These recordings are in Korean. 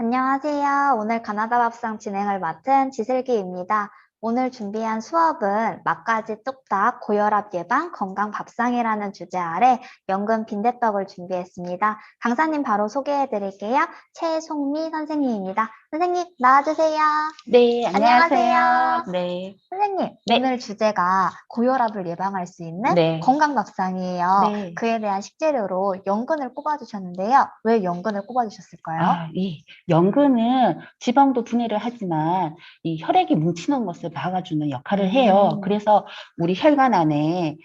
안녕하세요. 오늘 가나다 밥상 진행을 맡은 지슬기입니다. 오늘 준비한 수업은 막가지 뚝딱 고혈압 예방 건강 밥상이라는 주제 아래 연근 빈대떡을 준비했습니다. 강사님 바로 소개해 드릴게요. 최송미 선생님입니다. 선생님 나와주세요. 네, 안녕하세요. 안녕하세요. 네, 선생님, 네, 오늘 주제가 고혈압을 예방할 수 있는 네, 건강 밥상이에요. 네. 그에 대한 식재료로 연근을 꼽아주셨는데요. 왜 연근을 꼽아주셨을까요? 이 연근은 지방도 분해를 하지만 이 혈액이 뭉치는 것을 막아주는 역할을 해요. 음. 그래서 우리 혈관 안에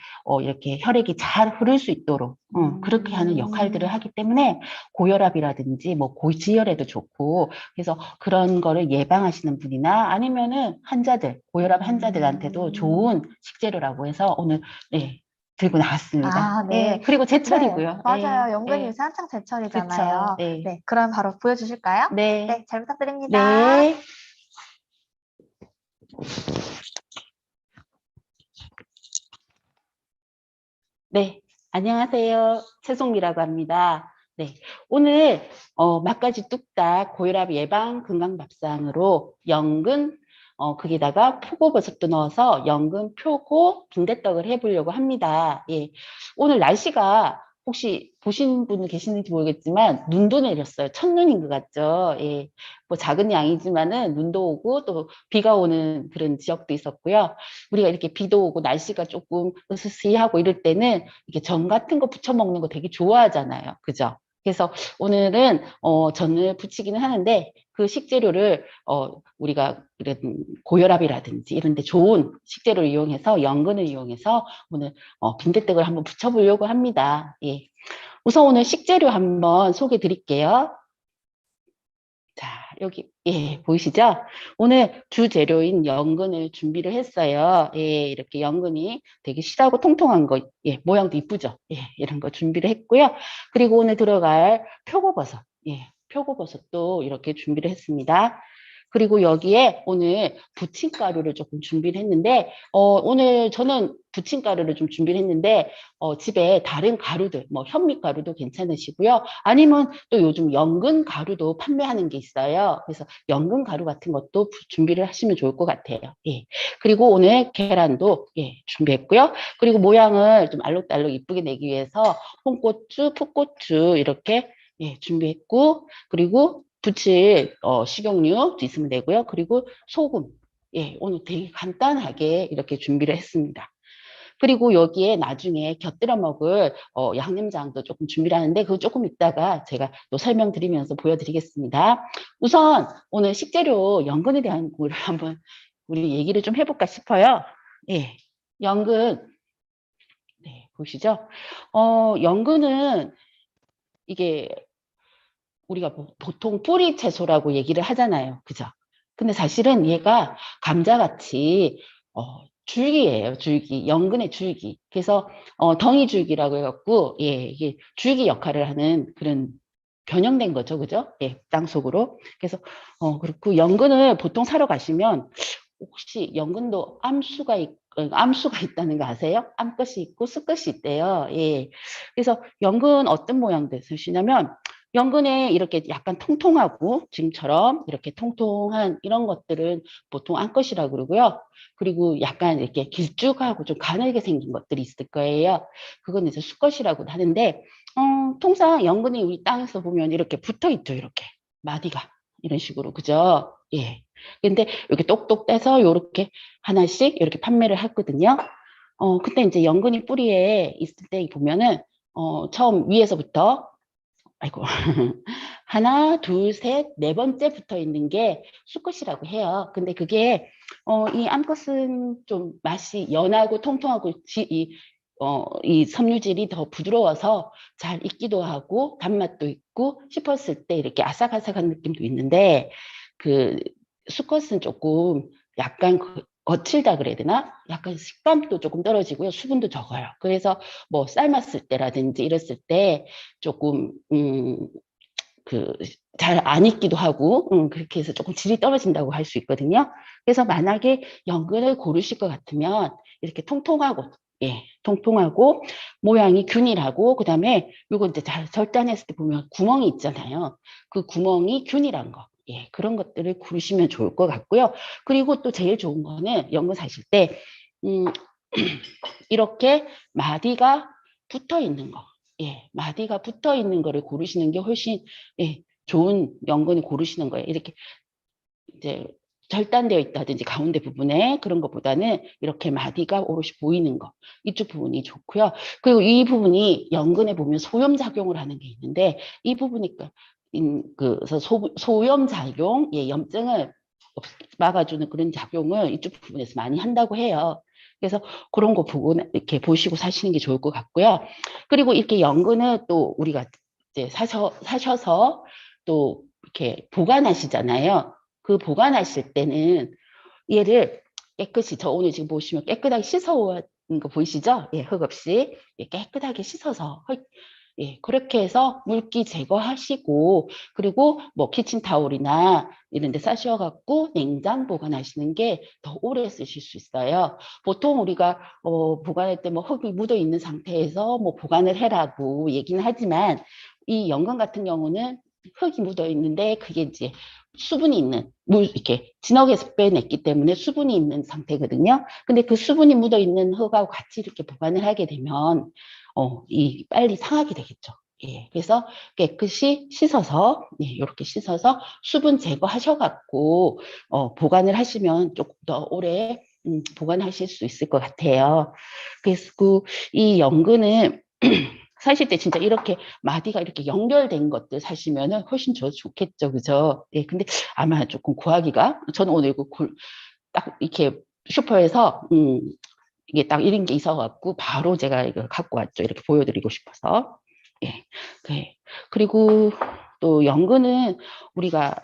이렇게 혈액이 잘 흐를 수 있도록 그렇게 하는 역할들을 음, 하기 때문에 고혈압이라든지 뭐 고지혈에도 좋고 그래서 그런 거를 예방하시는 분이나 아니면은 환자들, 고혈압 환자들한테도 음. 좋은 식재료라고 해서 오늘 네, 들고 나왔습니다. 아, 예, 네. 그리고 네, 제철이고요. 예, 맞아요. 연근이 예, 요새 한창 그쵸. 제철이잖아요. 네. 네, 그럼 바로 보여주실까요? 네, 네, 잘 부탁드립니다. 네, 네. 안녕하세요. 최송미라고 합니다. 네. 오늘, 막가지 뚝딱 고혈압 예방 건강밥상으로 연근, 거기다가 표고버섯도 넣어서 연근, 표고, 빈대떡을 해보려고 합니다. 예. 오늘 날씨가 혹시 보신 분 계시는지 모르겠지만 눈도 내렸어요. 첫눈인 것 같죠? 예. 뭐 작은 양이지만은 눈도 오고 또 비가 오는 그런 지역도 있었고요. 우리가 이렇게 비도 오고 날씨가 조금 으스스하고 이럴 때는 이렇게 전 같은 거 부쳐 먹는 거 되게 좋아하잖아요. 그죠? 그래서 오늘은 전을 부치기는 하는데 그 식재료를 우리가 이런 고혈압이라든지 이런 데 좋은 식재료를 이용해서 연근을 이용해서 오늘 빈대떡을 한번 부쳐보려고 합니다. 예. 우선 오늘 식재료 한번 소개해 드릴게요. 자, 여기, 예, 보이시죠? 오늘 주 재료인 연근을 준비를 했어요. 예, 이렇게 연근이 되게 실하고 통통한 거, 예, 모양도 이쁘죠? 예, 이런 거 준비를 했고요. 그리고 오늘 들어갈 표고버섯, 예, 표고버섯도 이렇게 준비를 했습니다. 그리고 여기에 오늘 부침가루를 조금 준비를 했는데, 오늘 저는 부침가루를 좀 준비를 했는데, 집에 다른 가루들, 뭐 현미가루도 괜찮으시고요. 아니면 또 요즘 연근 가루도 판매하는 게 있어요. 그래서 연근 가루 같은 것도 준비를 하시면 좋을 것 같아요. 예. 그리고 오늘 계란도 예, 준비했고요. 그리고 모양을 좀 알록달록 이쁘게 내기 위해서 홍고추, 풋고추 이렇게 예, 준비했고, 그리고 부칠 식용유 있으면 되고요. 그리고 소금. 예, 오늘 되게 간단하게 이렇게 준비를 했습니다. 그리고 여기에 나중에 곁들여 먹을 양념장도 조금 준비를 하는데 그거 조금 이따가 제가 또 설명드리면서 보여드리겠습니다. 우선 오늘 식재료 연근에 대한 거를 한번 우리 얘기를 좀 해볼까 싶어요. 예, 연근 네, 보시죠. 연근은 이게 우리가 보통 뿌리 채소라고 얘기를 하잖아요. 그죠? 근데 사실은 얘가 감자같이 줄기예요. 줄기. 연근의 줄기. 그래서 덩이 줄기라고 해갖고 예, 이게 줄기 역할을 하는 그런 변형된 거죠. 그죠? 예, 땅 속으로. 그래서 그렇고 연근을 보통 사러 가시면 혹시 연근도 암수가 있다는 거 아세요? 암것이 있고 수것이 있대요. 예. 그래서 연근 어떤 모양도 있으시냐면 연근에 이렇게 약간 통통하고 지금처럼 이렇게 통통한 이런 것들은 보통 암것이라고 그러고요. 그리고 약간 이렇게 길쭉하고 좀 가늘게 생긴 것들이 있을 거예요. 그건 이제 수것이라고 하는데 통상 연근이 우리 땅에서 보면 이렇게 붙어 있죠. 이렇게 마디가 이런 식으로 그죠? 예. 근데 이렇게 똑똑 떼서 이렇게 하나씩 이렇게 판매를 하거든요. 그때 이제 연근이 뿌리에 있을 때 보면은 처음 위에서부터 아이고 하나, 둘, 셋, 네 번째 붙어 있는 게 수컷이라고 해요. 근데 그게 이 암컷은 좀 맛이 연하고 통통하고 이 섬유질이 더 부드러워서 잘 익기도 하고 단맛도 있고 씹었을 때 이렇게 아삭아삭한 느낌도 있는데 그 수컷은 조금 약간 거칠다 그래야 되나? 약간 식감도 조금 떨어지고요. 수분도 적어요. 그래서 뭐 삶았을 때라든지 이랬을 때 조금 그 잘 안 익기도 하고 그렇게 해서 조금 질이 떨어진다고 할 수 있거든요. 그래서 만약에 연근을 고르실 것 같으면 이렇게 통통하고 예, 통통하고 모양이 균일하고 그다음에 요거 이제 잘 절단했을 때 보면 구멍이 있잖아요. 그 구멍이 균일한 거. 예, 그런 것들을 고르시면 좋을 것 같고요. 그리고 또 제일 좋은 거는 연근 사실 때 음, 이렇게 마디가 붙어 있는 거. 예, 마디가 붙어 있는 거를 고르시는 게 훨씬 예, 좋은 연근을 고르시는 거예요. 이렇게 이제 절단되어 있다든지 가운데 부분에 그런 것보다는 이렇게 마디가 오롯이 보이는 거 이쪽 부분이 좋고요. 그리고 이 부분이 연근에 보면 소염작용을 하는 게 있는데 이 부분이 그래서 소염작용, 예, 염증을 막아주는 그런 작용을 이쪽 부분에서 많이 한다고 해요. 그래서 그런 거 보고 이렇게 보시고 사시는 게 좋을 것 같고요. 그리고 이렇게 연근은 또 우리가 이제 사셔서 또 이렇게 보관하시잖아요. 그 보관하실 때는 얘를 깨끗이 저 오늘 지금 보시면 깨끗하게 씻어온 거 보이시죠? 예, 흙 없이 예, 깨끗하게 씻어서 예, 그렇게 해서 물기 제거하시고 그리고 뭐 키친타올이나 이런 데 싸셔갖고 냉장 보관하시는 게 더 오래 쓰실 수 있어요. 보통 우리가 보관할 때 뭐 흙이 묻어 있는 상태에서 뭐 보관을 해라고 얘기는 하지만 이 연근 같은 경우는 흙이 묻어 있는데 그게 이제 수분이 있는 물 이렇게 진흙에서 빼냈기 때문에 수분이 있는 상태거든요. 근데 그 수분이 묻어 있는 흙하고 같이 이렇게 보관을 하게 되면 이 빨리 상하게 되겠죠. 예, 그래서 깨끗이 씻어서 예, 이렇게 씻어서 수분 제거하셔갖고 보관을 하시면 조금 더 오래 보관하실 수 있을 것 같아요. 그래서 이 연근은 사실 때 진짜 이렇게 마디가 이렇게 연결된 것들 사시면은 훨씬 좋겠죠, 그죠? 예, 근데 아마 조금 구하기가 저는 오늘 딱 이렇게 슈퍼에서 이게 딱 이런 게 있어갖고 바로 제가 이거 갖고 왔죠. 이렇게 보여드리고 싶어서. 예, 네. 그리고 또 연근은 우리가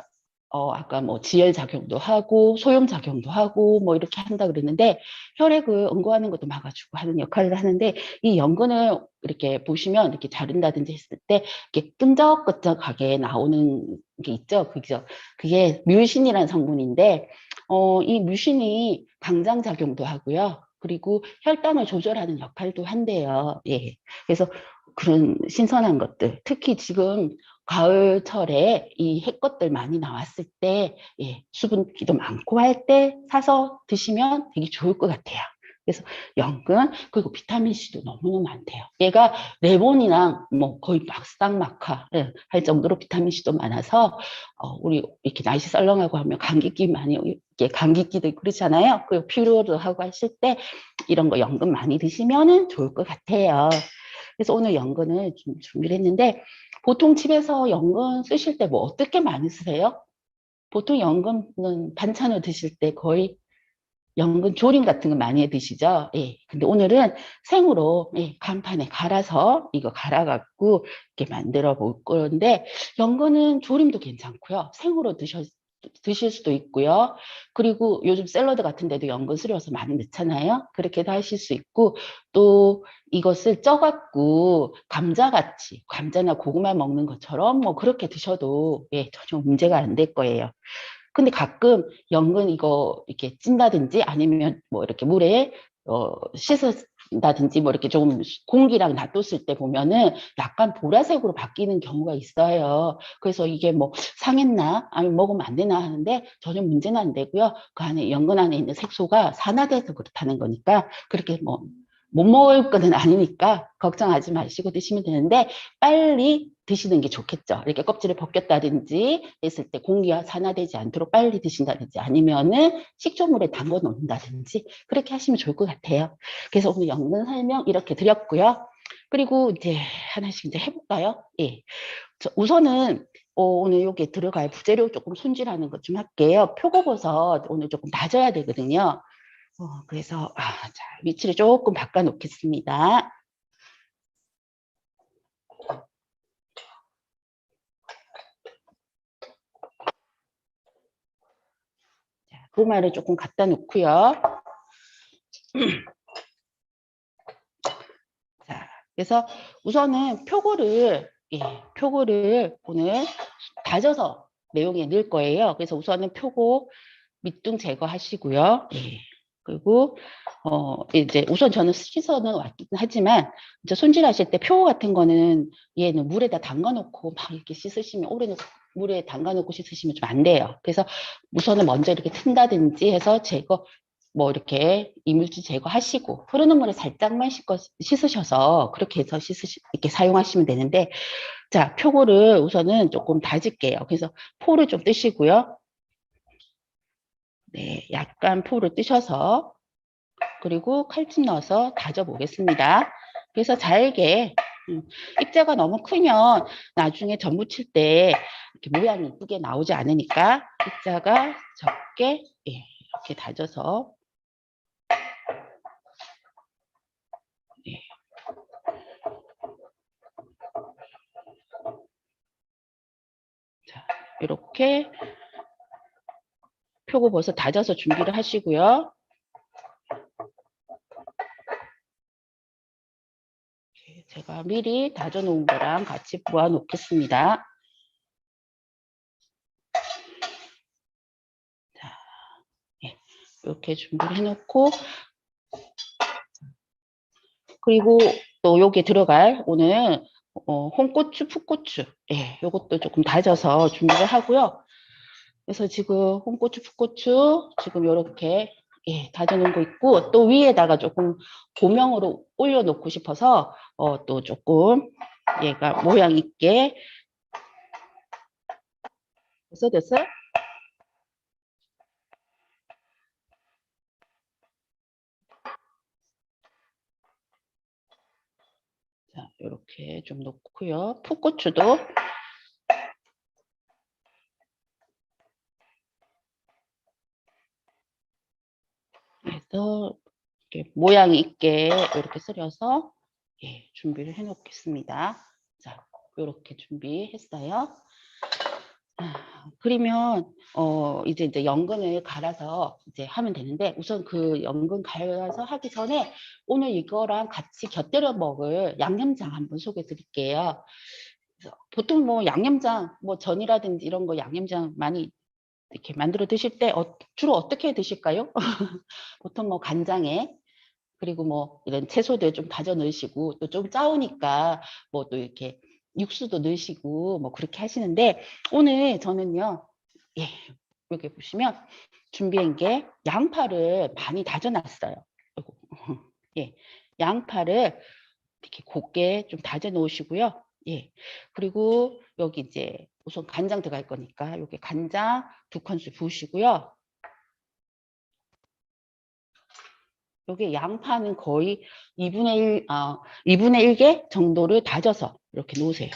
아까 뭐 지혈작용도 하고 소염작용도 하고 뭐 이렇게 한다 그랬는데 혈액을 응고하는 것도 막아주고 하는 역할을 하는데 이 연근을 이렇게 보시면 이렇게 자른다든지 했을 때 이렇게 끈적끈적하게 나오는 게 있죠. 그죠? 그게 뮤신이라는 성분인데 이 뮤신이 강장작용도 하고요. 그리고 혈당을 조절하는 역할도 한대요. 예. 그래서 그런 신선한 것들, 특히 지금 가을철에 이 해것들 많이 나왔을 때, 예, 수분기도 많고 할 때 사서 드시면 되게 좋을 것 같아요. 그래서 연근, 그리고 비타민C도 너무너무 많대요. 얘가 레몬이랑 뭐 거의 막상막하 예, 할 정도로 비타민C도 많아서, 우리 이렇게 날씨 썰렁하고 하면 감기기 많이, 이렇게 감기기도 그렇잖아요. 그리고 피로도 하고 하실 때 이런 거 연근 많이 드시면 좋을 것 같아요. 그래서 오늘 연근을 좀 준비를 했는데, 보통 집에서 연근 쓰실 때 뭐 어떻게 많이 쓰세요? 보통 연근은 반찬을 드실 때 거의 연근 조림 같은 거 많이 해 드시죠? 예. 근데 오늘은 생으로 예, 간판에 갈아서 이거 갈아갖고 이렇게 만들어 볼 건데 연근은 조림도 괜찮고요. 생으로 드실 수도 있고요. 그리고 요즘 샐러드 같은 데도 연근 스려서 많이 넣잖아요. 그렇게도 하실 수 있고 또 이것을 쪄갖고 감자같이 감자나 고구마 먹는 것처럼 뭐 그렇게 드셔도 예, 전혀 문제가 안 될 거예요. 근데 가끔 연근 이거 이렇게 찐다든지 아니면 뭐 이렇게 물에 씻었다든지 뭐 이렇게 조금 공기랑 놔뒀을 때 보면은 약간 보라색으로 바뀌는 경우가 있어요. 그래서 이게 뭐 상했나 아니면 먹으면 안 되나 하는데 전혀 문제는 안 되고요. 그 안에 연근 안에 있는 색소가 산화돼서 그렇다는 거니까 그렇게 뭐 못 먹을 거는 아니니까 걱정하지 마시고 드시면 되는데 빨리 드시는 게 좋겠죠. 이렇게 껍질을 벗겼다든지 했을 때 공기가 산화되지 않도록 빨리 드신다든지 아니면은 식초물에 담궈 놓는다든지 그렇게 하시면 좋을 것 같아요. 그래서 오늘 연근 설명 이렇게 드렸고요. 그리고 이제 하나씩 이제 해볼까요? 예. 우선은 오늘 여기 들어갈 부재료 조금 손질하는 것 좀 할게요. 표고버섯 오늘 조금 다져야 되거든요. 그래서 자, 위치를 조금 바꿔 놓겠습니다. 도마를 조금 갖다 놓고요. 자, 그래서 우선은 예, 표고를 오늘 다져서 내용에 넣을 거예요. 그래서 우선은 표고 밑둥 제거하시고요. 예. 그리고 이제 우선 저는 씻어는 왔긴 하지만 이제 손질하실 때 표 같은 거는 얘는 물에다 담가 놓고 막 이렇게 씻으시면 오래 물에 담가 놓고 씻으시면 좀 안 돼요. 그래서 우선은 먼저 이렇게 튼다든지 해서 제거 뭐 이렇게 이물질 제거하시고 흐르는 물에 살짝만 씻으셔서 그렇게 해서 이렇게 사용하시면 되는데, 자, 표고를 우선은 조금 다질게요. 그래서 포를 좀 뜨시고요. 네, 약간 포를 뜨셔서 그리고 칼집 넣어서 다져 보겠습니다. 그래서 잘게, 입자가 너무 크면 나중에 전 부칠 때 이렇게 모양이 이쁘게 나오지 않으니까 입자가 적게, 예, 이렇게 다져서, 예, 자, 이렇게 표고버섯 다져서 준비를 하시고요. 제가 미리 다져 놓은 거랑 같이 모아 놓겠습니다. 자, 예, 이렇게 준비를 해 놓고, 그리고 또 여기 들어갈 오늘 홍고추, 풋고추, 예, 요것도 조금 다져서 준비를 하고요. 그래서 지금 홍고추, 풋고추 지금 이렇게, 예, 다져 놓은 거 있고, 또 위에다가 조금 고명으로 올려놓고 싶어서 또 조금 얘가 모양 있게. 됐어요? 자, 이렇게 좀 놓고요. 풋고추도 해서 이렇게 모양 있게 이렇게 썰어서, 예, 준비를 해 놓겠습니다. 자, 이렇게 준비했어요. 그러면 이제 연근을 갈아서 이제 하면 되는데, 우선 그 연근 갈아서 하기 전에 오늘 이거랑 같이 곁들여 먹을 양념장 한번 소개해 드릴게요. 그래서 보통 뭐 양념장, 뭐 전이라든지 이런 거 양념장 많이 이렇게 만들어 드실 때 주로 어떻게 드실까요? 보통 뭐 간장에, 그리고 뭐 이런 채소들 좀 다져 넣으시고, 또 좀 짜우니까 뭐 또 이렇게 육수도 넣으시고 뭐 그렇게 하시는데, 오늘 저는요, 예, 여기 보시면 준비한 게 양파를 많이 다져 놨어요. 예, 양파를 이렇게 곱게 좀 다져 놓으시고요. 예, 그리고 여기 이제 우선 간장 들어갈 거니까 여기 간장 2큰술 부으시고요. 여기 양파는 거의 2분의 1개 정도를 다져서 이렇게 놓으세요.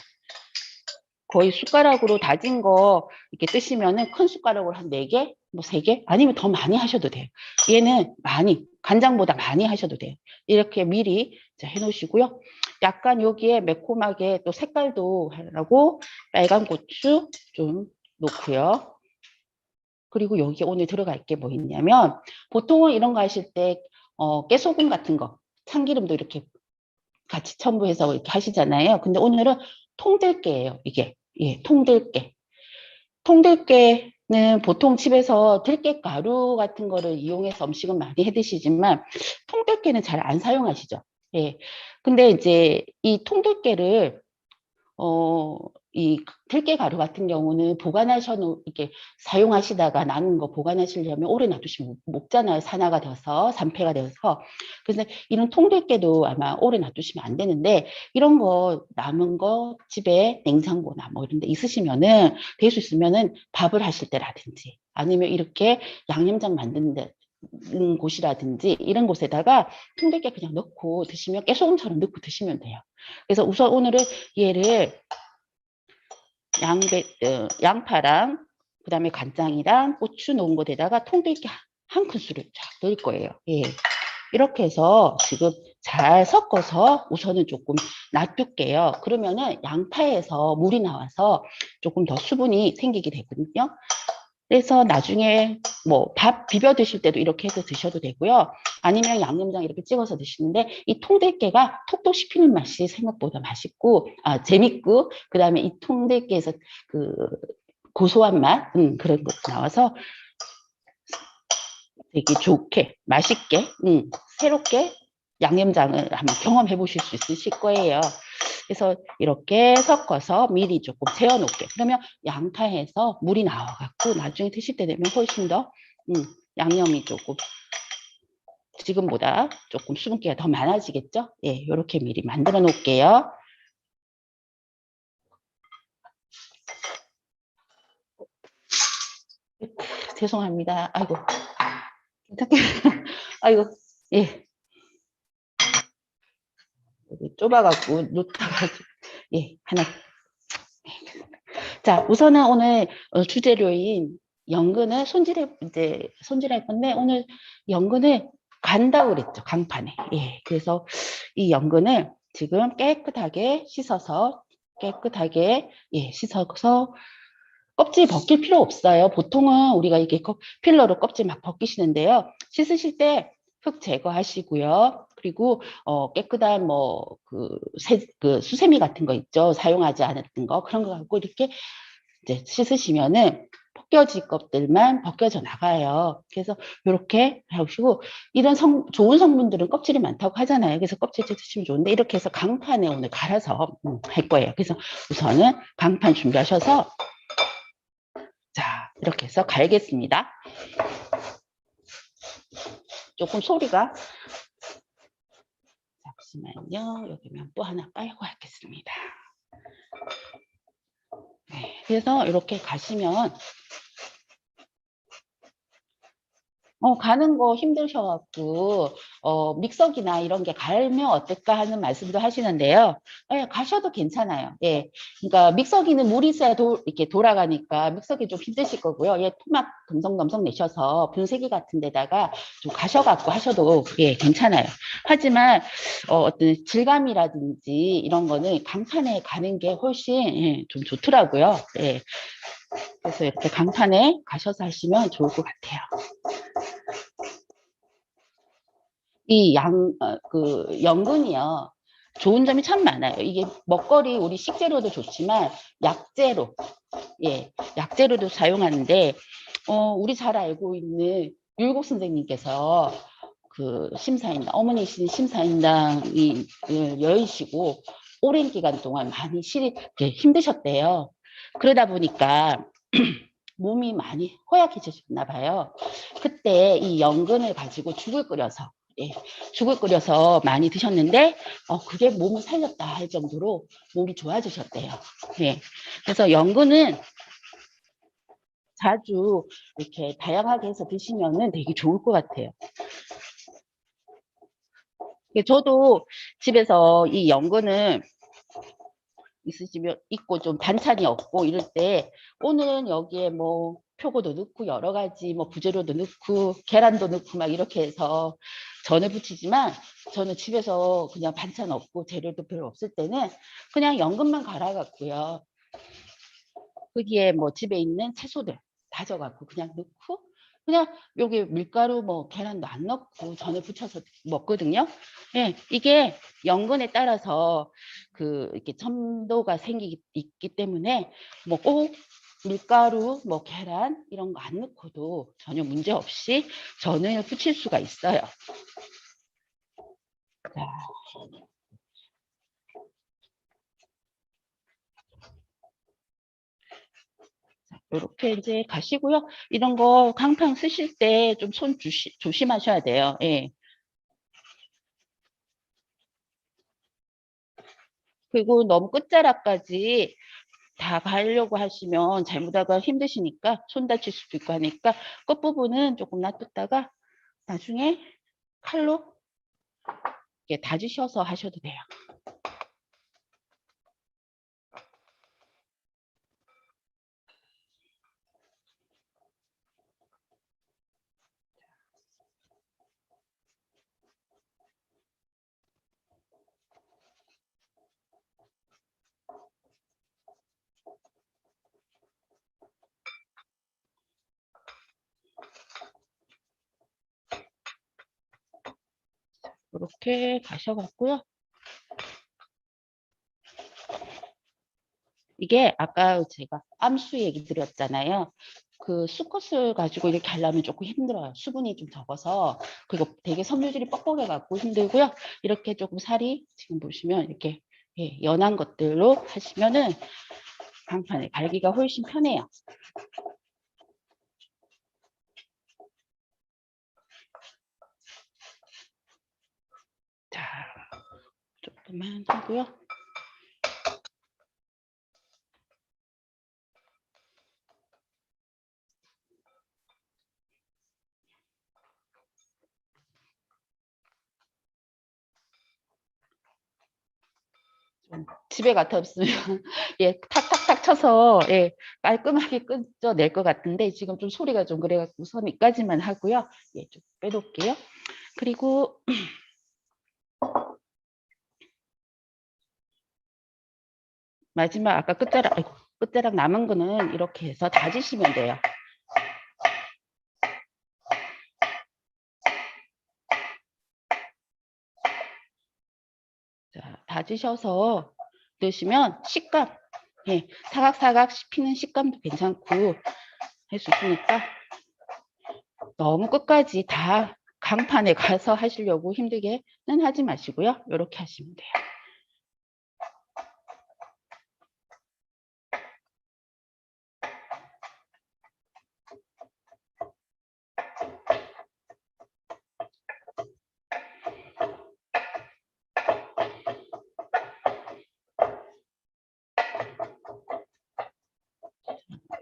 거의 숟가락으로 다진 거 이렇게 뜨시면은 큰 숟가락으로 한 4개, 뭐 3개, 아니면 더 많이 하셔도 돼요. 얘는 많이, 간장보다 많이 하셔도 돼요. 이렇게 미리 해 놓으시고요. 약간 여기에 매콤하게 또 색깔도 하려고 빨간 고추 좀 넣고요. 그리고 여기 오늘 들어갈 게 뭐 있냐면, 보통은 이런 거 하실 때 깨소금 같은 거, 참기름도 이렇게 같이 첨부해서 이렇게 하시잖아요. 근데 오늘은 통들깨예요, 이게. 예, 통들깨. 통들깨는 보통 집에서 들깨 가루 같은 거를 이용해서 음식은 많이 해 드시지만 통들깨는 잘 안 사용하시죠. 예. 근데 이제 이 통들깨를 이 들깨 가루 같은 경우는 이렇게 사용하시다가 남은 거 보관하시려면 오래 놔두시면 먹잖아요. 산화가 되어서, 산패가 되어서. 그래서 이런 통들깨도 아마 오래 놔두시면 안 되는데, 이런 거 남은 거 집에 냉장고나 뭐 이런 데 있으시면은, 될 수 있으면은 밥을 하실 때라든지, 아니면 이렇게 양념장 만드는 데 곳이라든지 이런 곳에다가 통들깨 그냥 넣고 드시면, 깨소금처럼 넣고 드시면 돼요. 그래서 우선 오늘은 얘를 양파랑 그다음에 간장이랑 고추 넣은 것에다가 통들깨 한 큰술을 쫙 넣을 거예요. 예. 이렇게 해서 지금 잘 섞어서 우선은 조금 놔둘게요. 그러면은 양파에서 물이 나와서 조금 더 수분이 생기게 되거든요. 그래서 나중에 뭐 밥 비벼 드실 때도 이렇게 해서 드셔도 되고요. 아니면 양념장 이렇게 찍어서 드시는데, 이 통들깨가 톡톡 씹히는 맛이 생각보다 맛있고, 재밌고, 그다음에 이 통들깨에서 그 고소한 맛, 그런 것도 나와서 되게 좋게, 맛있게, 새롭게 양념장을 한번 경험해 보실 수 있으실 거예요. 그래서 이렇게 섞어서 미리 조금 재워놓게. 그러면 양파에서 물이 나와갖고 나중에 드실 때 되면 훨씬 더 양념이 조금 지금보다 조금 수분기가 더 많아지겠죠? 예, 이렇게 미리 만들어 놓을게요. 죄송합니다. 아이고. 괜찮게. 아이고, 예. 여기 좁아갖고, 놓다가지고. 예, 하나. 자, 우선은 오늘 주재료인 연근을 손질할 건데, 오늘 연근을 간다고 그랬죠, 강판에. 예, 그래서 이 연근을 지금 깨끗하게, 예, 씻어서 껍질 벗길 필요 없어요. 보통은 우리가 이렇게 필러로 껍질 막 벗기시는데요. 씻으실 때 흙 제거하시고요. 그리고 깨끗한 그 수세미 같은 거 있죠. 사용하지 않았던 거 그런 거 갖고 이렇게 이제 씻으시면은 벗겨질 것들만 벗겨져 나가요. 그래서 이렇게 하시고 이런 좋은 성분들은 껍질이 많다고 하잖아요. 그래서 껍질 드시면 좋은데 이렇게 해서 강판에 오늘 갈아서 할 거예요. 그래서 우선은 강판 준비하셔서 자, 이렇게 해서 갈겠습니다. 조금 소리가 잠시만요. 여기면 또 하나 깔고 하겠습니다. 네, 그래서 이렇게 가시면 가는 거 힘드셔갖고 믹서기나 이런 게 갈면 어떨까 하는 말씀도 하시는데요. 예, 가셔도 괜찮아요. 예, 그러니까 믹서기는 물이 있어야 이렇게 돌아가니까 믹서기 좀 힘드실 거고요. 예, 토막 덤성덤성 내셔서 분쇄기 같은 데다가 좀 가셔갖고 하셔도 예, 괜찮아요. 하지만 어떤 질감이라든지 이런 거는 강판에 가는 게 훨씬 예, 좀 좋더라고요. 예. 그래서 이렇게 강판에 가셔서 하시면 좋을 것 같아요. 그 연근이요. 좋은 점이 참 많아요. 이게 먹거리, 우리 식재료도 좋지만 약재로, 예, 약재로도 사용하는데, 우리 잘 알고 있는 율곡 선생님께서 그 어머니신 심사인당이 여의시고 오랜 기간 동안 많이 힘드셨대요. 그러다 보니까 몸이 많이 허약해지셨나 봐요. 그때 이 연근을 가지고 예, 죽을 끓여서 많이 드셨는데 그게 몸을 살렸다 할 정도로 몸이 좋아지셨대요. 예, 그래서 연근은 자주 이렇게 다양하게 해서 드시면은 되게 좋을 것 같아요. 저도 집에서 이 연근을 있으시면 있고 좀 반찬이 없고 이럴 때 오늘은 여기에 뭐 표고도 넣고 여러 가지 뭐 부재료도 넣고 계란도 넣고 막 이렇게 해서 전을 부치지만 저는 집에서 그냥 반찬 없고 재료도 별로 없을 때는 그냥 연근만 갈아 갖고요. 거기에 뭐 집에 있는 채소들 다져 갖고 그냥 넣고 그냥 여기 밀가루 뭐 계란도 안 넣고 전에 부쳐서 먹거든요. 예, 이게 연근에 따라서 이렇게 첨도가 있기 때문에 뭐 꼭 밀가루, 뭐 계란 이런 거 안 넣고도 전혀 문제 없이 전을 부칠 수가 있어요. 자. 이렇게 이제 가시고요. 이런 거 강판 쓰실 때 좀 손 조심하셔야 돼요. 예. 그리고 너무 끝자락까지 다 가려고 하시면 잘못하다 힘드시니까 손 다칠 수도 있고 하니까 끝부분은 조금 놔뒀다가 나중에 칼로 이렇게 다지셔서 하셔도 돼요. 이렇게 가셔갖고요. 이게 아까 제가 암수 얘기 드렸잖아요. 그 수컷을 가지고 이렇게 하려면 조금 힘들어요. 수분이 좀 적어서. 그리고 되게 섬유질이 뻑뻑해갖고 힘들고요. 이렇게 조금 살이 지금 보시면 이렇게 예, 연한 것들로 하시면은 강판에 갈기가 훨씬 편해요. 자, 조금만 하고요. 집에 같았으면 예, 탁탁탁 쳐서 예, 깔끔하게 끊어낼 것 같은데 지금 좀 소리가 좀 그래갖고 우선 여기까지만 하고요. 예, 좀 빼놓을게요. 그리고 마지막 아까 끝자락, 아이고, 끝자락 남은 거는 이렇게 해서 다지시면 돼요. 자, 다지셔서 넣으시면 식감, 예, 사각사각 씹히는 식감도 괜찮고 할 수 있으니까 너무 끝까지 다 강판에 가서 하시려고 힘들게는 하지 마시고요. 이렇게 하시면 돼요.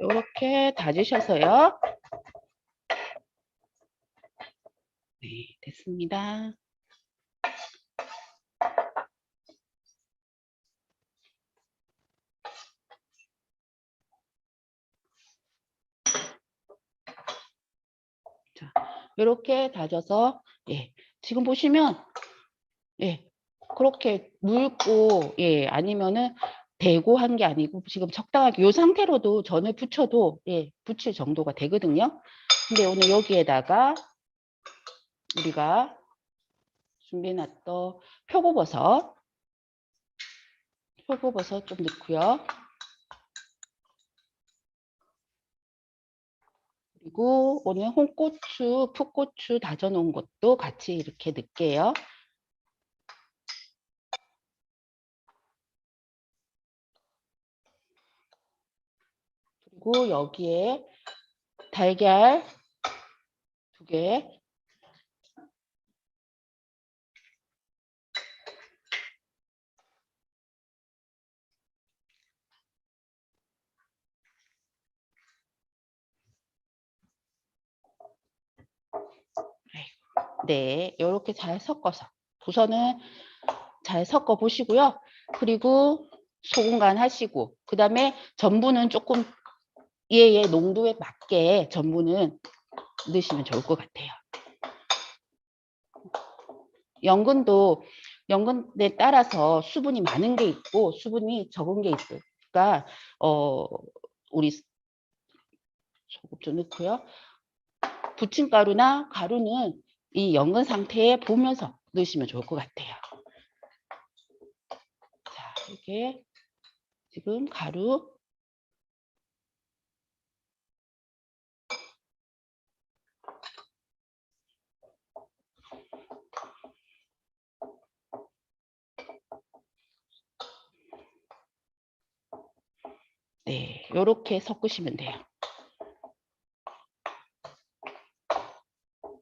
이렇게 다지셔서요. 네, 됐습니다. 자, 이렇게 다져서 예, 지금 보시면 예, 그렇게 묽고 예, 아니면은 대고 한 게 아니고 지금 적당하게 이 상태로도 전을 부쳐도 예, 부칠 정도가 되거든요. 근데 오늘 여기에다가 우리가 준비해놨던 표고버섯 좀 넣고요. 그리고 오늘 홍고추, 풋고추 다져놓은 것도 같이 이렇게 넣을게요. 그리고 여기에 달걀 2개, 네, 이렇게 잘 섞어서 우선은 잘 섞어 보시고요. 그리고 소금 간 하시고 그 다음에 전분은 조금 얘의 농도에 맞게 전분은 넣으시면 좋을 것 같아요. 연근에 따라서 수분이 많은 게 있고 수분이 적은 게 있으니까 우리 소금 좀 넣고요. 부침가루나 가루는 이 연근 상태에 보면서 넣으시면 좋을 것 같아요. 자, 이게 지금 가루 네, 이렇게 섞으시면 돼요.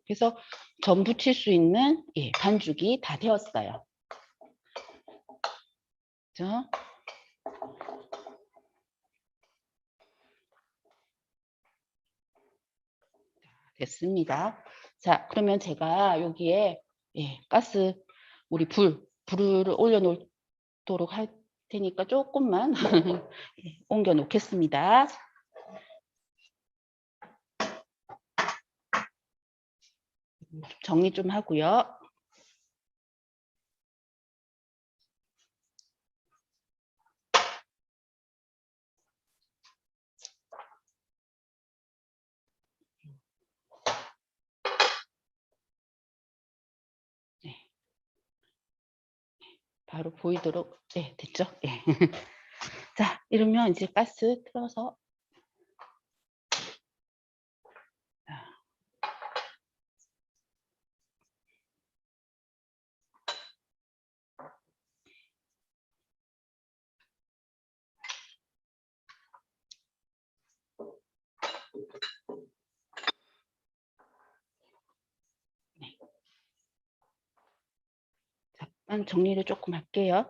그래서 전 부칠 수 있는 예, 반죽이 다 되었어요. 그죠? 됐습니다. 자, 그러면 제가 여기에 예, 가스 우리 불을 올려놓도록 할 테니까 조금만 예, 옮겨 놓겠습니다. 정리 좀 하고요. 네, 바로 보이도록 네, 됐죠? 네. 자, 이러면 이제 가스 틀어서 정리를 조금 할게요.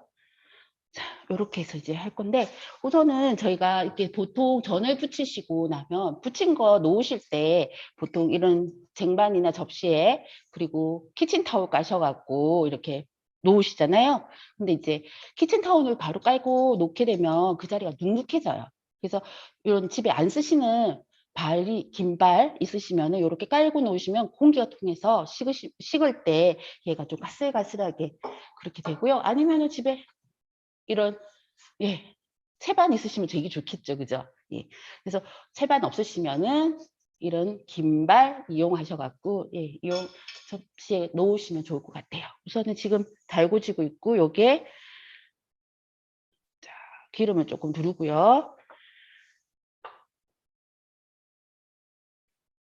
자, 요렇게 해서 이제 할 건데, 우선은 저희가 이렇게 보통 전을 부치시고 나면, 부친 거 놓으실 때 보통 이런 쟁반이나 접시에, 그리고 키친타올 까셔갖고 이렇게 놓으시잖아요. 근데 이제 키친타올을 바로 깔고 놓게 되면 그 자리가 눅눅해져요. 그래서 이런 집에 안 쓰시는 긴 발 있으시면은 이렇게 깔고 놓으시면 공기가 통해서 식을 때 얘가 좀 가슬가슬하게 그렇게 되고요. 아니면은 집에 이런 예 채반 있으시면 되게 좋겠죠, 그죠? 예. 그래서 채반 없으시면은 이런 긴발 이용하셔갖고 예, 이용 접시에 놓으시면 좋을 것 같아요. 우선은 지금 달궈지고 있고 요게 자, 기름을 조금 두르고요.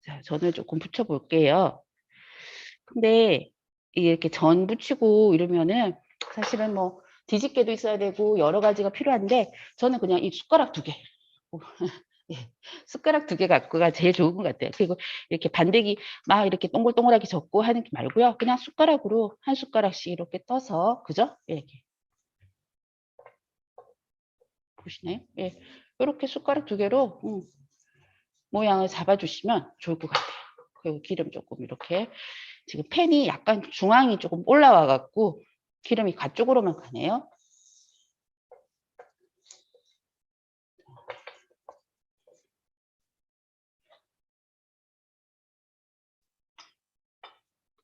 자, 전을 조금 붙여 볼게요. 근데 이렇게 전 붙이고 이러면은 사실은 뭐 뒤집개도 있어야 되고 여러 가지가 필요한데 저는 그냥 이 숟가락 2개 예, 숟가락 2개 갖고가 제일 좋은 것 같아요. 그리고 이렇게 반대기 막 이렇게 동글동글하게 젓고 하는 게 말고요. 그냥 숟가락으로 한 숟가락씩 이렇게 떠서 그죠? 이렇게 보시나요? 예, 이렇게 숟가락 2개로 모양을 잡아주시면 좋을 것 같아요. 그리고 기름 조금 이렇게 지금 팬이 약간 중앙이 조금 올라와 갖고 기름이 가쪽으로만 가네요.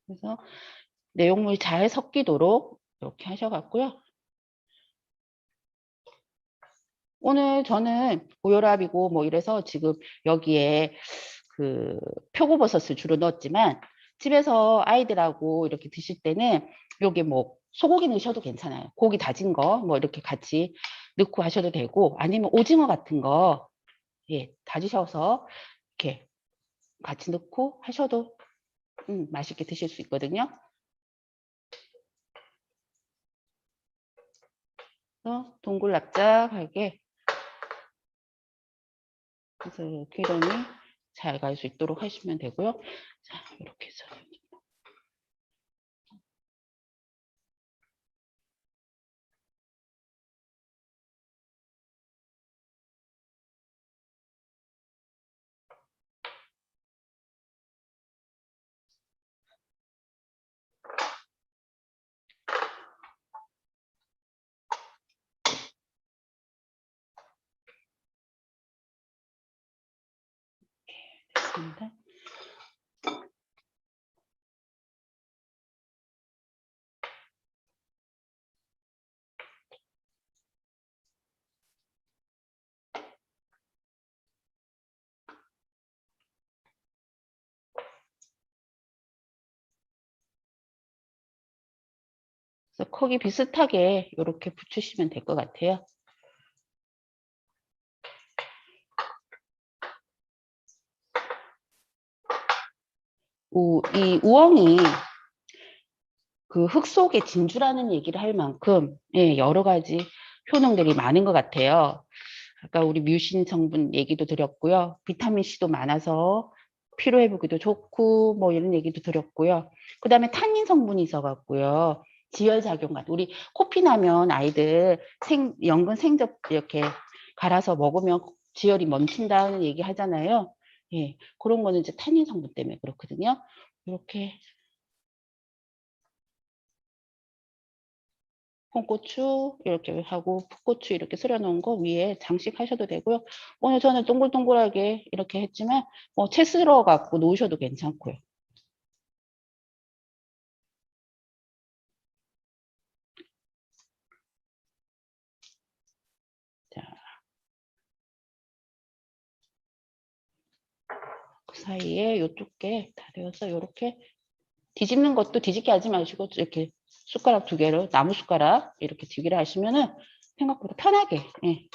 그래서 내용물이 잘 섞이도록 이렇게 하셔갖고요. 오늘 저는 고혈압이고 뭐 이래서 지금 여기에 그 표고버섯을 주로 넣었지만 집에서 아이들하고 이렇게 드실 때는 여기 뭐 소고기 넣으셔도 괜찮아요. 고기 다진 거 뭐 이렇게 같이 넣고 하셔도 되고 아니면 오징어 같은 거 예, 다지셔서 이렇게 같이 넣고 하셔도 맛있게 드실 수 있거든요. 그래서 동글납작하게 그래서 기름이 잘 갈 수 있도록 하시면 되고요. 자, 이렇게 해서 됐습니다. 그래서 크기 비슷하게 이렇게 붙이시면 될 것 같아요. 이 우엉이 그 흙 속의 진주라는 얘기를 할 만큼 예, 여러 가지 효능들이 많은 것 같아요. 아까 우리 뮤신 성분 얘기도 드렸고요. 비타민 C도 많아서 피로 회복에도 좋고 뭐 이런 얘기도 드렸고요. 그다음에 탄닌 성분이 있어 갖고요. 지혈 작용 같은 우리 코피 나면 아이들 연근 생접 이렇게 갈아서 먹으면 지혈이 멈춘다는 얘기 하잖아요. 예. 그런 거는 이제 탄닌 성분 때문에 그렇거든요. 이렇게 홍고추 이렇게 하고 풋고추 이렇게 썰어 놓은 거 위에 장식하셔도 되고요. 오늘 저는 동글동글하게 이렇게 했지만 채 썰어 갖고 놓으셔도 괜찮고요. 자, 그 사이에 요쪽에 다 되어서 이렇게 뒤집는 것도 뒤집게 하지 마시고 이렇게 숟가락 2개로 나무 숟가락 이렇게 2개를 하시면은 생각보다 편하게 예.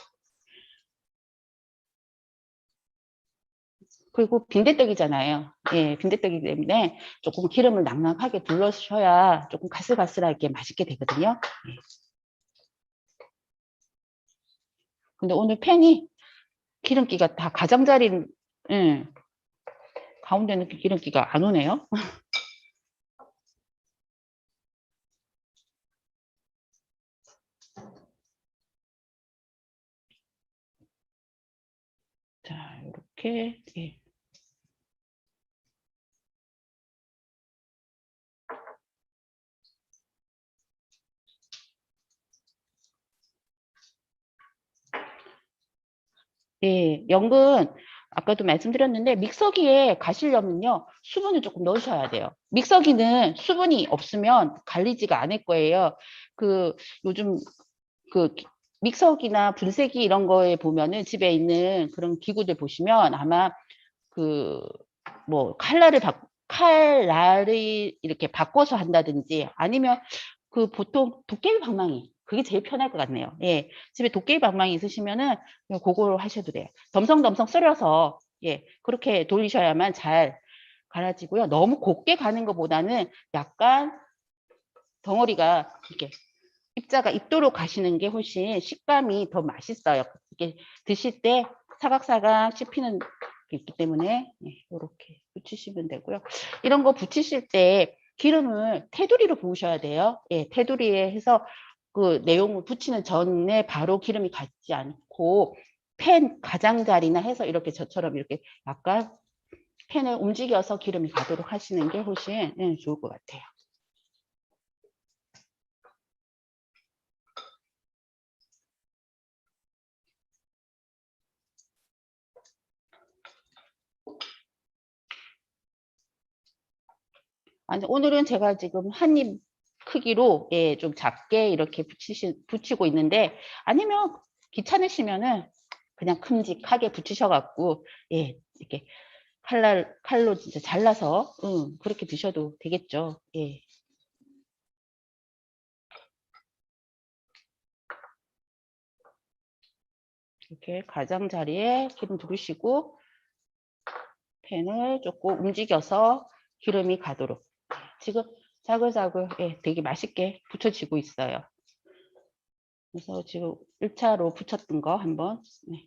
그리고 빈대떡이잖아요. 예, 빈대떡이기 때문에 조금 기름을 낭낭하게 둘러셔야 조금 가슬가슬하게 맛있게 되거든요. 예. 근데 오늘 팬이 기름기가 다 가장자리 예, 가운데는 기름기가 안 오네요. 이렇게 예. 예, 연근 아까도 말씀드렸는데 믹서기에 가시려면요 수분을 조금 넣으셔야 돼요. 믹서기는 수분이 없으면 갈리지가 않을 거예요. 그 요즘 그 믹서기나 분쇄기 이런 거에 보면은 집에 있는 그런 기구들 보시면 아마 그 뭐 칼날을 이렇게 바꿔서 한다든지 아니면 그 보통 도깨비 방망이 그게 제일 편할 것 같네요. 예, 집에 도깨비 방망이 있으시면은 그걸 하셔도 돼요. 덤성덤성 썰어서 예 그렇게 돌리셔야만 잘 갈아지고요. 너무 곱게 가는 것보다는 약간 덩어리가 이렇게 입자가 입도록 가시는 게 훨씬 식감이 더 맛있어요. 이렇게 드실 때 사각사각 씹히는 게 있기 때문에 이렇게 붙이시면 되고요. 이런 거 붙이실 때 기름을 테두리로 부으셔야 돼요. 예, 테두리에 해서 그 내용을 붙이는 전에 바로 기름이 가지 않고 팬 가장자리나 해서 이렇게 저처럼 이렇게 약간 팬을 움직여서 기름이 가도록 하시는 게 훨씬 좋을 것 같아요. 아니, 오늘은 제가 지금 한 입 크기로 예, 좀 작게 이렇게 붙이고 있는데 아니면 귀찮으시면은 그냥 큼직하게 붙이셔갖고 예, 이렇게 칼로 진짜 잘라서 그렇게 드셔도 되겠죠. 예. 이렇게 가장자리에 기름 두르시고 팬을 조금 움직여서 기름이 가도록 지금 자글자글 예, 되게 맛있게 붙여지고 있어요. 그래서 지금 1차로 붙였던 거 한번 네.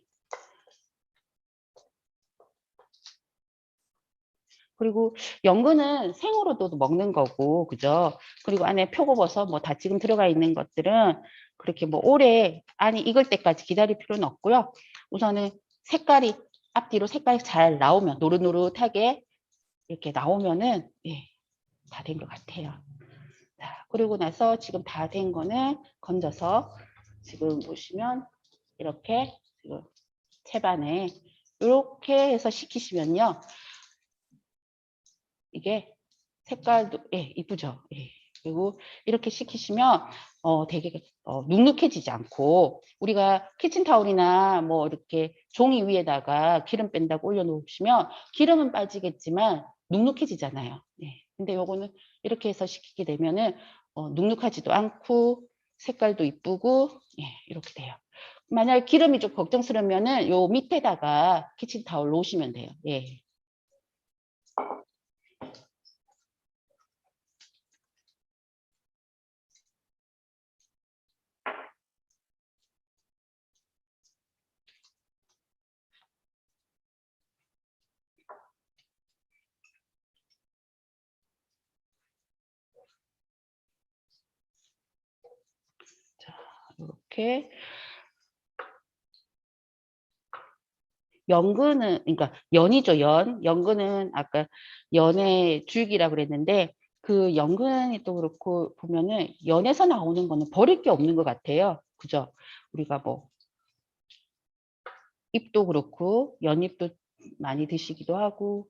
그리고 연근은 생으로도 먹는 거고 그죠? 그리고 안에 표고버섯 뭐 다 지금 들어가 있는 것들은 그렇게 뭐 오래 아니 익을 때까지 기다릴 필요는 없고요. 우선은 색깔이 앞뒤로 색깔이 잘 나오면 노릇노릇하게 이렇게 나오면은 예, 다 된 것 같아요. 자, 그리고 나서 지금 다 된 거는 건져서 지금 보시면 이렇게 지금 채반에 이렇게 해서 식히시면요. 이게 색깔도 예, 이쁘죠. 예. 그리고 이렇게 식히시면 되게 눅눅해지지 않고 우리가 키친타올이나 뭐 이렇게 종이 위에다가 기름 뺀다고 올려놓으시면 기름은 빠지겠지만 눅눅해지잖아요. 예. 근데 요거는 이렇게 해서 식히게 되면은 눅눅하지도 않고 색깔도 이쁘고 예, 이렇게 돼요. 만약 기름이 좀 걱정스러우면은 요 밑에다가 키친타올 놓으시면 돼요. 예. 자, 이렇게 연근은 그러니까 연이죠, 연. 연근은 아까 연의 줄기라고 그랬는데 그 연근이 또 그렇고 보면은 연에서 나오는 거는 버릴 게 없는 것 같아요. 그죠? 우리가 뭐 잎도 그렇고 연잎도 많이 드시기도 하고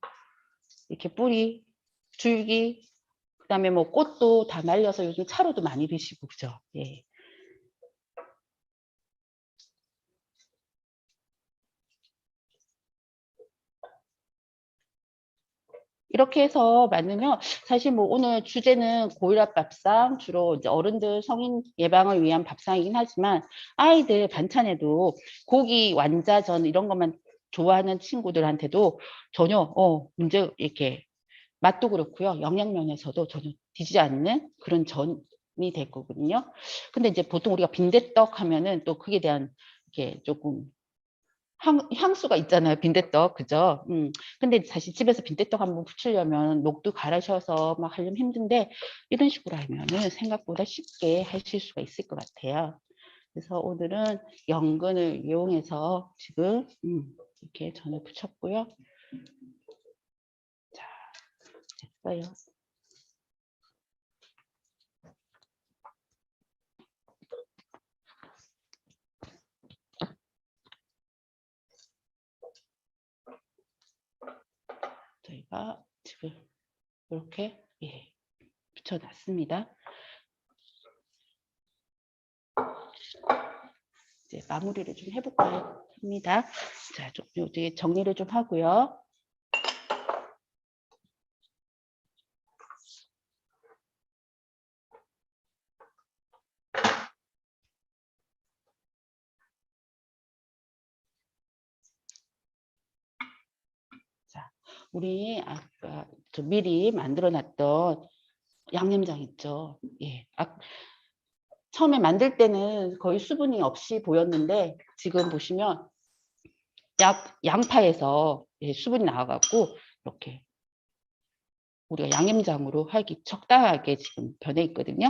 이렇게 뿌리, 줄기, 그다음에 뭐 꽃도 다 말려서 요즘 차로도 많이 드시고 그죠? 예. 이렇게 해서 만들면 사실 뭐 오늘 주제는 고혈압 밥상 주로 이제 어른들 성인 예방을 위한 밥상이긴 하지만 아이들 반찬에도 고기 완자전 이런 것만 좋아하는 친구들한테도 전혀 문제 이렇게 맛도 그렇고요 영양면에서도 전혀 뒤지지 않는 그런 전이 될 거거든요. 근데 이제 보통 우리가 빈대떡 하면은 또 그에 대한 이렇게 조금 향수가 있잖아요. 빈대떡. 그죠? 근데 사실 집에서 빈대떡 한번 부치려면 녹두 갈아셔서 막 하려면 힘든데 이런 식으로 하면은 생각보다 쉽게 하실 수가 있을 것 같아요. 그래서 오늘은 연근을 이용해서 지금 이렇게 전을 붙였고요. 자, 됐어요. 저희가 지금 이렇게 붙여놨습니다. 이제 마무리를 좀 해볼까 합니다. 자, 좀 이제 정리를 좀 하고요. 자, 우리 아까 미리 만들어놨던 양념장 있죠. 예, 처음에 만들 때는 거의 수분이 없이 보였는데 지금 보시면 양파에서 수분이 나와갖고 이렇게 우리가 양념장으로 하기 적당하게 지금 변해 있거든요.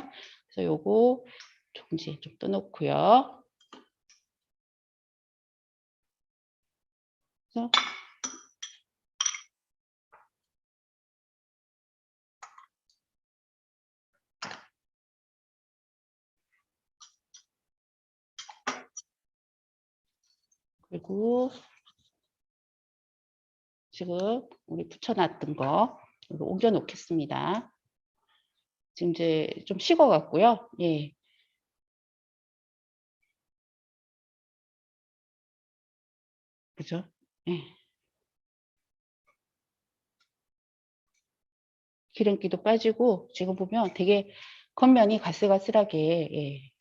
그래서 요거 종지에 좀 떠놓고요. 그래서 그리고 지금 우리 붙여놨던 거 옮겨 놓겠습니다. 지금 이제 좀 식어갖고요. 예. 그죠? 예. 기름기도 빠지고 지금 보면 되게 겉면이 가스가스하게 예.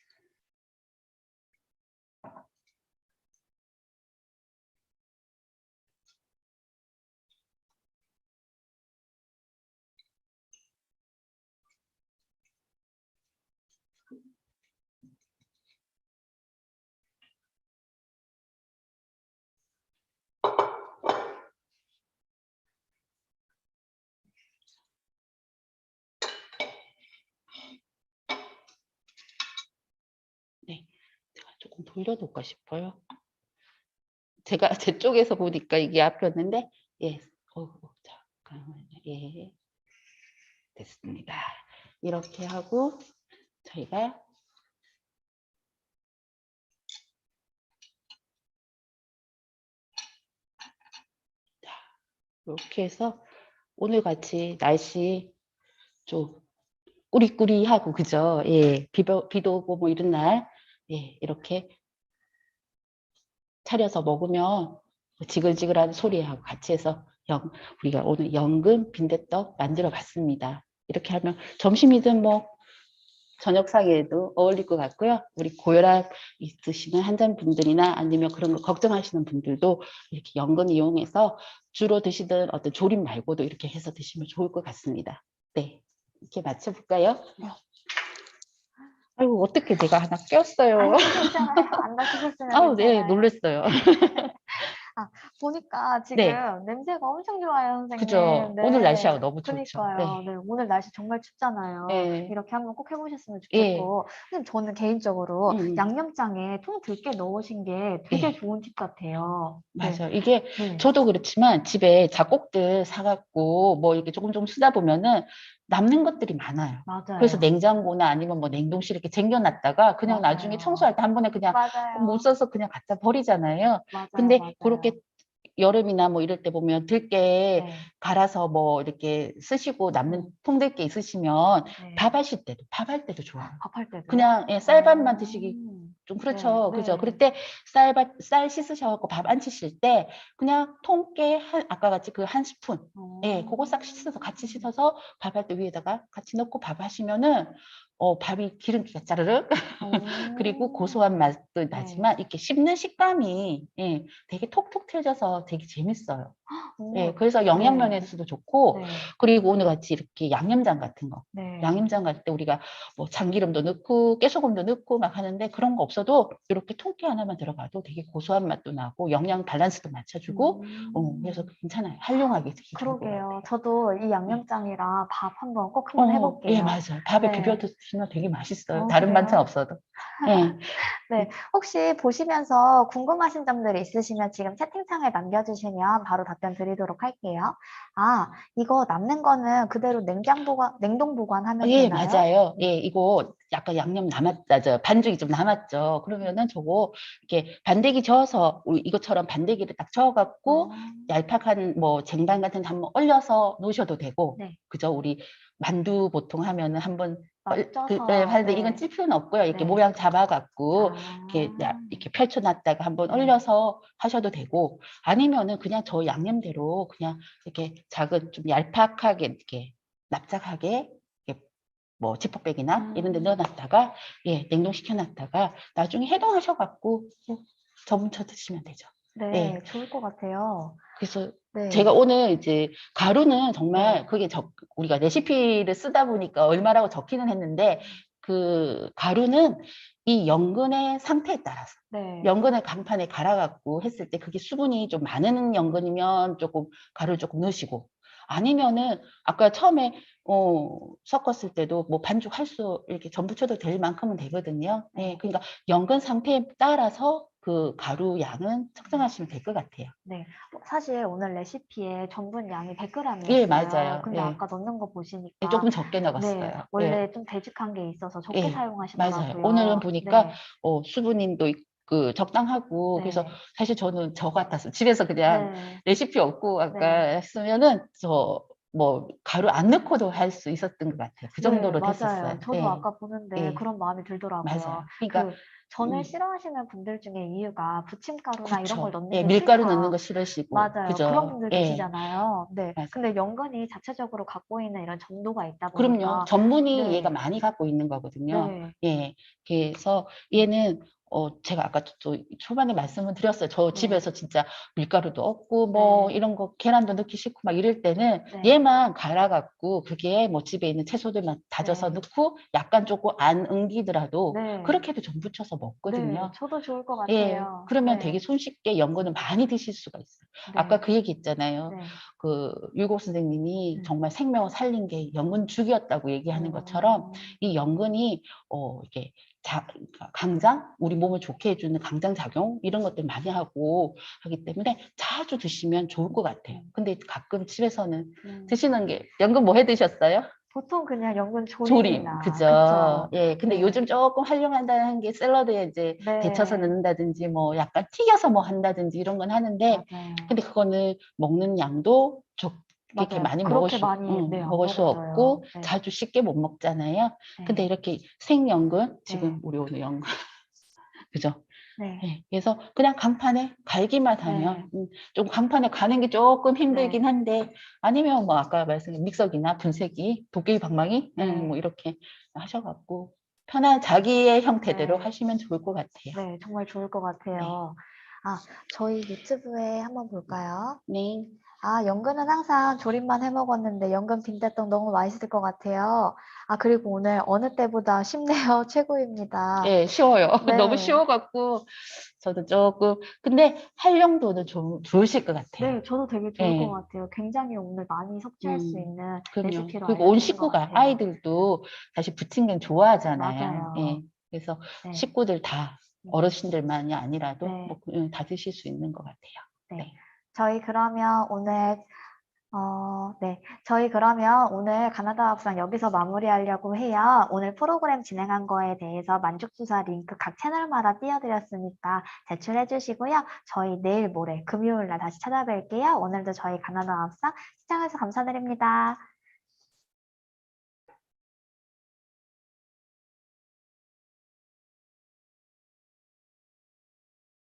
네, 제가 조금 돌려놓을까 싶어요. 제가 제 쪽에서 보니까 이게 앞이었는데 예, 잠깐만요. 예, 됐습니다. 이렇게 하고 저희가 이렇게 해서 오늘 같이 날씨 좀 꾸리꾸리하고 그죠? 예, 비도 오고 뭐 이런 날 예, 이렇게 차려서 먹으면 지글지글한 소리하고 같이 해서 우리가 오늘 연근 빈대떡 만들어 봤습니다. 이렇게 하면 점심이든 뭐 저녁상에도 어울릴 것 같고요. 우리 고혈압 있으시는 환자분들이나 아니면 그런 거 걱정하시는 분들도 이렇게 연근 이용해서 주로 드시던 어떤 조림 말고도 이렇게 해서 드시면 좋을 것 같습니다. 네, 이렇게 맞춰볼까요? 네. 아이고 어떻게 내가 하나 꼈어요. 아니, 괜찮아요. 안 다치셨으면 아우, 네, 괜찮아요. 놀랐어요. 보니까 지금 네. 냄새가 엄청 좋아요, 선생님. 그죠. 네. 오늘 날씨가 너무 좋죠. 그러니까요. 네. 네, 오늘 날씨 정말 춥잖아요. 네. 이렇게 한번 꼭 해보셨으면 예. 좋겠고. 선생님, 저는 개인적으로 음. 양념장에 통 들깨 넣으신 게 되게 예. 좋은 팁 같아요. 네. 맞아요. 이게 네. 저도 그렇지만 집에 잡곡들 사갖고 뭐 이렇게 조금 쓰다 보면은 남는 것들이 많아요. 그래서 맞아요. 냉장고나 아니면 뭐 냉동실에 이렇게 쟁여놨다가 그냥 나중에 맞아요. 청소할 때 한 번에 그냥 맞아요. 못 써서 그냥 갖다 버리잖아요. 맞아요. 근데 맞아요. 그렇게 여름이나 뭐 이럴 때 보면 들깨 네. 갈아서 뭐 이렇게 쓰시고 남는 통들깨 있으시면 네. 밥하실 때도 밥할 때도 좋아요. 밥할 때도요? 그냥 예, 쌀밥만 드시기 좀 그렇죠. 네. 그죠. 네. 그럴 때 쌀 씻으셔갖고 밥 안 치실 때 그냥 통깨 아까 같이 그 한 스푼 예, 그거 싹 씻어서 같이 씻어서 밥할 때 위에다가 같이 넣고 밥 하시면은 밥이 기름기가 짜르륵 그리고 고소한 맛도 나지만 이렇게 씹는 식감이 예, 되게 톡톡 튀어져서 되게 재밌어요. 예, 그래서 영양 네. 면에서도 좋고 네. 그리고 오늘 같이 이렇게 양념장 같은 거 네. 양념장 갈 때 우리가 뭐 참기름도 넣고 깨소금도 넣고 막 하는데 그런 거 없어도 이렇게 통깨 하나만 들어가도 되게 고소한 맛도 나고 영양 밸런스도 맞춰주고 그래서 괜찮아요. 활용하기 되게 좋은 것 그러게요. 같아요. 저도 이 양념장이랑 밥 한번 꼭 한번 예, 해볼게요. 맞아요. 밥에 네. 비벼 드시면 주시면 되게 맛있어요. 어, 다른 반찬 그래요? 없어도. 예. 네, 혹시 보시면서 궁금하신 점들이 있으시면 지금 채팅창에 남겨주시면 바로 답변 드리도록 할게요. 아, 이거 남는 거는 그대로 냉동 보관하면 예, 되나요? 맞아요. 예, 이거 약간 양념 반죽이 좀 남았죠. 그러면은 저거 이렇게 반대기 저어서 우리 이것처럼 반대기를 딱 저어갖고 어, 얄팍한 뭐 쟁반 같은 데 한번 얼려서 놓으셔도 되고, 네, 그죠? 우리 만두 보통 하면은 한번 맞쪄서, 하는데 이건 네, 찔 필요는 없고요. 이렇게 네. 모양 잡아갖고 이렇게 아, 이렇게 펼쳐놨다가 한번 네. 얼려서 하셔도 되고, 아니면은 그냥 저 양념대로 그냥 이렇게 작은 좀 얄팍하게 이렇게 납작하게 이렇게 뭐 지퍼백이나 이런 데 음, 넣어놨다가 예 냉동시켜 놨다가 나중에 해동하셔갖고 전부쳐 드시면 되죠. 예. 네, 좋을 것 같아요. 그래서 네, 제가 오늘 이제 가루는 네, 정말 그게 우리가 레시피를 쓰다 보니까 얼마라고 적기는 했는데 그 가루는 이 연근의 상태에 따라서 네, 연근을 강판에 갈아갖고 했을 때 그게 수분이 좀 많은 연근이면 조금 가루를 조금 넣으시고 아니면은 아까 처음에 섞었을 때도 뭐 반죽할 수 이렇게 전부쳐도 될 만큼은 되거든요. 네, 네, 그러니까 연근 상태에 따라서 그 가루 양은 측정하시면 될 것 같아요. 네. 사실 오늘 레시피에 전분 양이 예, 100g이었어요. 맞아요. 근데 예. 아까 넣는 거 예, 보시니까 조금 적게 네, 넣었어요. 예, 원래 좀 되직한 게 있어서 적게 예, 맞아요. 오늘은 사용하시더라고요. 보니까 네, 수분임도 있고 적당하고 그래서 네, 사실 저는 저 같아서 집에서 그냥 네, 레시피 없고 아까 네, 했으면은 저 뭐 가루 안 넣고도 할 수 있었던 것 같아요. 그 네, 정도로 맞아요. 됐었어요. 저도 예, 아까 보는데 예, 그런 마음이 들더라고요. 맞아요. 그러니까 그 전을 싫어하시는 분들 중에 이유가 부침가루나 이런 걸 그쵸. 넣는 예, 게 밀가루 넣는 싫다. 거 싫으시고 맞아요. 그런 그죠. 분들 예, 계시잖아요. 네. 맞아요. 근데 연근이 자체적으로 갖고 있는 이런 점도가 있다 그럼요. 보니까 전분이 얘가 네, 많이 갖고 있는 거거든요. 네, 예. 그래서 음, 얘는 제가 아까 또 초반에 말씀을 드렸어요. 저 네, 집에서 진짜 밀가루도 없고 뭐 네, 이런 거 계란도 넣기 싫고 막 이럴 때는 네, 얘만 갈아갖고 그게 뭐 집에 있는 채소들만 다져서 네, 넣고 약간 조금 안 응기더라도 네, 그렇게도 전 부쳐서 네. 먹거든요. 저도 좋을 것 예. 같아요. 그러면 되게 네, 손쉽게 연근을 많이 드실 수가 있어요. 아까 네, 그 얘기 있잖아요. 네, 그 유고 선생님이 음, 정말 생명을 살린 게 연근죽이었다고 얘기하는 것처럼 어, 이 연근이 이게 그러니까 강장, 우리 몸을 좋게 해주는 강장 작용 이런 것들 많이 하고 하기 때문에 자주 드시면 좋을 것 같아요. 음, 근데 가끔 집에서는 음. 드시는 게 연근 뭐 해 드셨어요? 보통 그냥 연근 조림, 조림이나, 그죠? 그쵸? 예, 근데 네, 요즘 조금 활용한다는 게 샐러드에 이제 데쳐서 네, 넣는다든지 뭐 약간 튀겨서 뭐 한다든지 이런 건 하는데, 맞아요. 근데 그거는 먹는 양도 그렇게 맞아요. 많이 그렇게 많이, 네, 안 먹을 수 먹어져요. 없고 네, 자주 쉽게 못 먹잖아요. 근데 네, 이렇게 생연근, 네, 지금 우리 오늘 연근, 그죠? 네, 예, 그래서 그냥 강판에 갈기만 네, 하면 좀 강판에 가는 게 조금 네, 힘들긴 한데 아니면 뭐 아까 말씀드린 믹서기나 분쇄기, 도깨비 방망이 뭐 네, 이렇게 하셔갖고 편한 자기의 형태대로 네, 하시면 좋을 것 같아요. 네, 정말 좋을 것 네, 같아요. 아, 저희 유튜브에 한번 볼까요? 네, 아, 연근은 항상 조림만 해 먹었는데 연근 빈대떡 너무 맛있을 것 같아요. 아, 그리고 오늘 어느 때보다 쉽네요. 최고입니다. 예, 쉬워요. 너무 네. 쉬워갖고 저도 조금 근데 활용도는 좀 좋으실 것 같아요. 네, 저도 되게 좋을 것 예. 같아요. 굉장히 오늘 많이 섭취할 수 있는 그럼요. 레시피로 그리고 온 알려주신 것 식구가, 같아요. 아이들도 사실 부침개 좋아하잖아요. 예. 맞아요. 그래서 네. 식구들 다, 음, 어르신들만이 아니라도 네. 뭐, 다 드실 수 있는 것 같아요. 네. 네. 저희 그러면 오늘 네. 저희 그러면 오늘 가나다 밥상 여기서 마무리하려고 해요. 오늘 프로그램 진행한 거에 대해서 만족주사 링크 각 채널마다 띄워드렸으니까 제출해 주시고요. 저희 내일 모레 금요일 날 다시 찾아뵐게요. 오늘도 저희 가나다 밥상 시청해주셔서 감사드립니다.